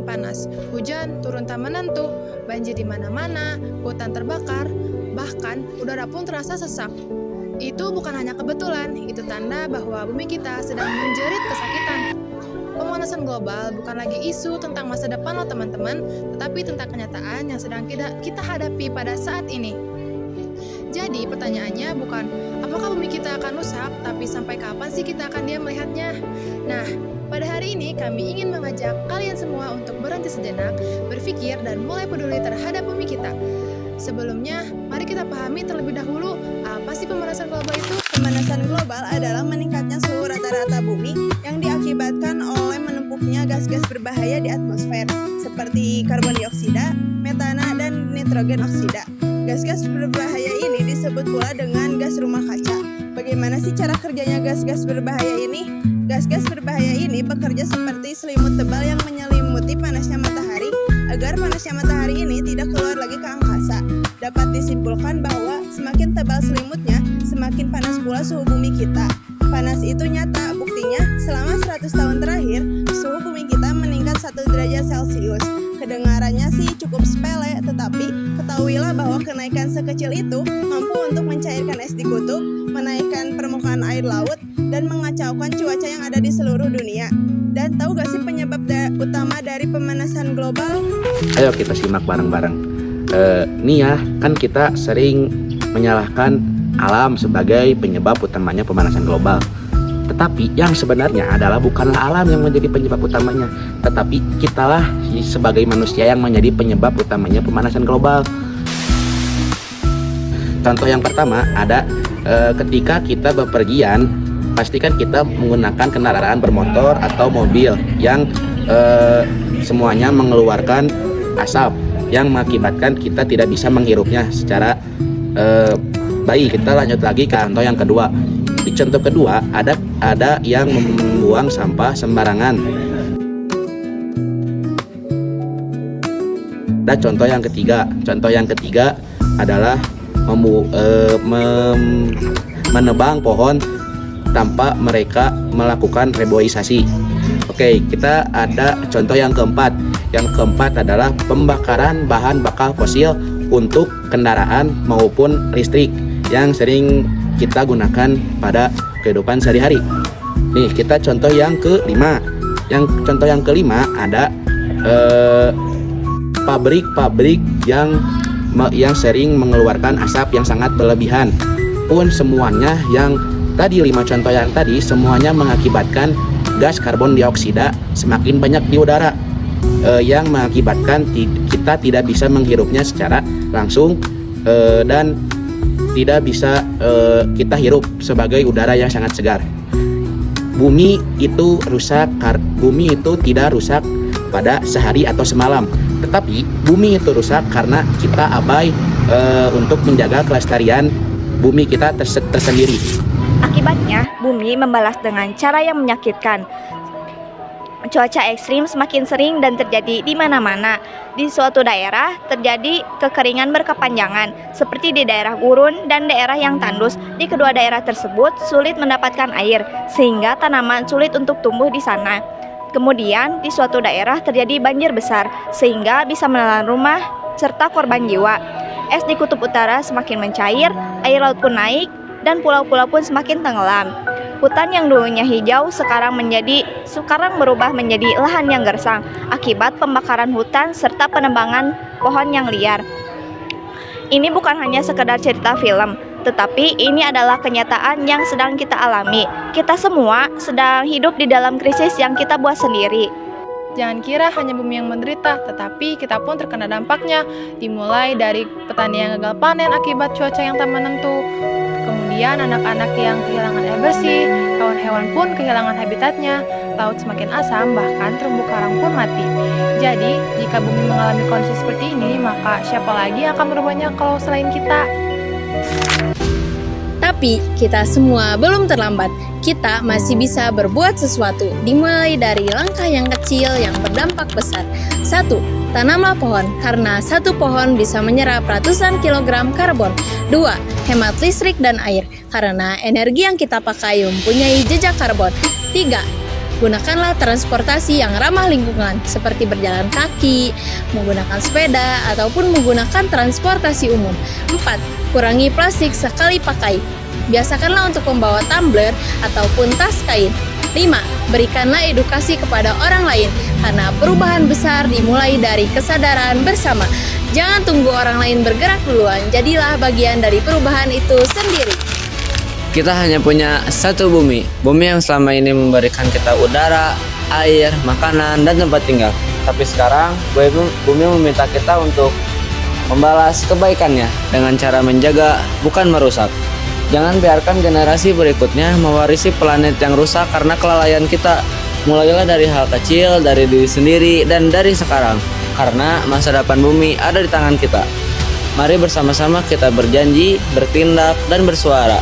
semakin panas, hujan turun tak menentu, banjir di mana-mana, hutan terbakar, bahkan udara pun terasa sesak. Itu bukan hanya kebetulan, itu tanda bahwa bumi kita sedang menjerit kesakitan. Pemanasan global bukan lagi isu tentang masa depan loh teman-teman, tetapi tentang kenyataan yang sedang kita hadapi pada saat ini. Jadi pertanyaannya bukan apakah bumi kita akan rusak, tapi sampai kapan sih kita akan diam melihatnya? Nah, pada hari ini kami ingin mengajak kalian semua untuk berhenti sejenak, berpikir dan mulai peduli terhadap bumi kita. Sebelumnya, mari kita pahami terlebih dahulu apa sih pemanasan global itu? Pemanasan global adalah meningkatnya suhu rata-rata bumi yang diakibatkan oleh menumpuknya gas-gas berbahaya di atmosfer, seperti karbon dioksida, metana, dan nitrogen oksida. Gas-gas berbahaya ini disebut pula dengan gas rumah kaca. Bagaimana sih cara kerjanya gas-gas berbahaya ini? Gas-gas berbahaya ini bekerja seperti selimut tebal yang menyelimuti panasnya matahari agar panasnya matahari ini tidak keluar lagi ke angkasa. Dapat disimpulkan bahwa semakin tebal selimutnya, semakin panas pula suhu bumi kita. Panas itu nyata, buktinya selama 100 tahun terakhir, suhu bumi kita meningkat 1 derajat Celcius. Kedengarannya sih cukup sepele, tetapi ketahuilah bahwa kenaikan sekecil itu mampu untuk mencairkan es di kutub, menaikkan permukaan air laut, dan mengacaukan cuaca yang ada di seluruh dunia. Dan tahu gak sih penyebab utama dari pemanasan global? Ayo kita simak bareng-bareng. Nih ya, kan kita sering menyalahkan alam sebagai penyebab utamanya pemanasan global. Tetapi yang sebenarnya adalah bukanlah alam yang menjadi penyebab utamanya, tetapi kitalah sebagai manusia yang menjadi penyebab utamanya pemanasan global. Contoh yang pertama ada ketika kita bepergian, pastikan kita menggunakan kendaraan bermotor atau mobil yang semuanya mengeluarkan asap yang mengakibatkan kita tidak bisa menghirupnya secara baik. Kita lanjut lagi ke contoh yang kedua. Di contoh kedua ada yang membuang sampah sembarangan. Dan contoh yang ketiga adalah menebang pohon tanpa mereka melakukan reboisasi. Oke, kita ada contoh yang keempat. Yang keempat adalah pembakaran bahan bakar fosil untuk kendaraan maupun listrik yang sering kita gunakan pada kehidupan sehari-hari. Nih, kita contoh yang kelima. Contoh yang kelima ada pabrik-pabrik yang sering mengeluarkan asap yang sangat berlebihan. Pun semuanya yang tadi 5 contoh yang tadi semuanya mengakibatkan gas karbon dioksida semakin banyak di udara, yang mengakibatkan kita tidak bisa menghirupnya secara langsung dan tidak bisa kita hirup sebagai udara yang sangat segar. Bumi itu tidak rusak pada sehari atau semalam, tetapi bumi itu rusak karena kita abai untuk menjaga kelestarian bumi kita tersendiri. Akibatnya, bumi membalas dengan cara yang menyakitkan. Cuaca ekstrim semakin sering dan terjadi di mana-mana. Di suatu daerah terjadi kekeringan berkepanjangan, seperti di daerah gurun dan daerah yang tandus. Di kedua daerah tersebut sulit mendapatkan air, sehingga tanaman sulit untuk tumbuh di sana. Kemudian, di suatu daerah terjadi banjir besar, sehingga bisa menelan rumah serta korban jiwa. Es di kutub utara semakin mencair, air laut pun naik, dan pulau-pulau pun semakin tenggelam. Hutan yang dulunya hijau sekarang berubah menjadi lahan yang gersang akibat pembakaran hutan serta penebangan pohon yang liar. Ini bukan hanya sekedar cerita film, tetapi ini adalah kenyataan yang sedang kita alami. Kita semua sedang hidup di dalam krisis yang kita buat sendiri. Jangan kira hanya bumi yang menderita, tetapi kita pun terkena dampaknya. Dimulai dari petani yang gagal panen akibat cuaca yang tak menentu, kemudian anak-anak yang kehilangan air bersih, hewan-hewan pun kehilangan habitatnya, laut semakin asam, bahkan terumbu karang pun mati. Jadi, jika bumi mengalami kondisi seperti ini, maka siapa lagi yang akan merubahnya kalau selain kita? Tapi kita semua belum terlambat. Kita masih bisa berbuat sesuatu, dimulai dari langkah yang kecil yang berdampak besar. 1. Tanamlah pohon, karena satu pohon bisa menyerap ratusan kilogram karbon. 2. Hemat listrik dan air, karena energi yang kita pakai mempunyai jejak karbon. 3. gunakanlah transportasi yang ramah lingkungan seperti berjalan kaki, menggunakan sepeda, ataupun menggunakan transportasi umum. 4. Kurangi plastik sekali pakai. Biasakanlah untuk membawa tumbler ataupun tas kain. 5. Berikanlah edukasi kepada orang lain, karena perubahan besar dimulai dari kesadaran bersama. Jangan tunggu orang lain bergerak duluan, jadilah bagian dari perubahan itu sendiri. Kita hanya punya satu bumi, bumi yang selama ini memberikan kita udara, air, makanan, dan tempat tinggal. Tapi sekarang, bumi meminta kita untuk membalas kebaikannya dengan cara menjaga, bukan merusak. Jangan biarkan generasi berikutnya mewarisi planet yang rusak karena kelalaian kita. Mulailah dari hal kecil, dari diri sendiri, dan dari sekarang. Karena masa depan bumi ada di tangan kita. Mari bersama-sama kita berjanji, bertindak, dan bersuara.